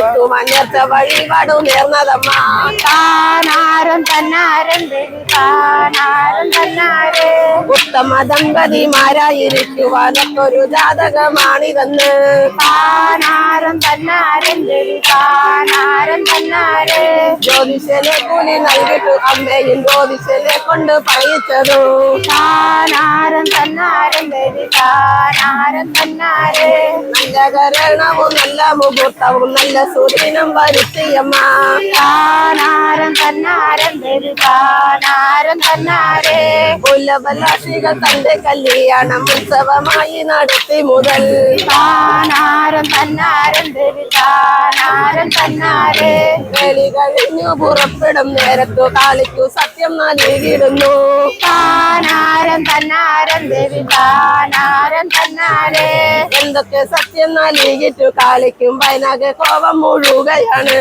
കാലത്തു മഞ്ഞത്ത വഴിപാടു നേർന്നതമ്മ താനാരം തന്നാരം ദേവി താനാരം തന്നാരേ ഉത്തമ ദമ്പതിമാരായിരിക്കുവാനൊരു ജാതകമാണിതെന്ന് താനാരം തന്നാരം ദേവി താനാരം തന്നാരേ ജ്യോതിഷനെ കൂലി നൽകിട്ടു അമ്മയും ജ്യോതിഷനെ കൊണ്ട് പറയിച്ചതു താനാരം തന്നാരം ദേവി താനാരം തന്നാരേ നല്ല കരണവും നല്ല മുഹൂർത്തവും നല്ല സുദിനം വരുത്തിയമ്മ താനാരം തന്നാരം ദേവി താനാരം തന്നാരേ ഉല്ലവലാശികൾ തന്റെ കല്യാണം ഉത്സവമായി നടത്തി മുതൽ താനാരം തന്നാരം ദേവി താനാരം തന്നാരേ വേലി കഴിഞ്ഞു പുറപ്പെടും നേരത്തു കാളിക്കു സത്യം നൽകിയിടുന്നു താനാരം തന്നാരം ദേവി താനാരം തന്നാരേ എന്തൊക്കെ സത്യം നൽകിയിട്ടു കാളിക്കും വയനാകെ കോപം മുഴുകയാണ്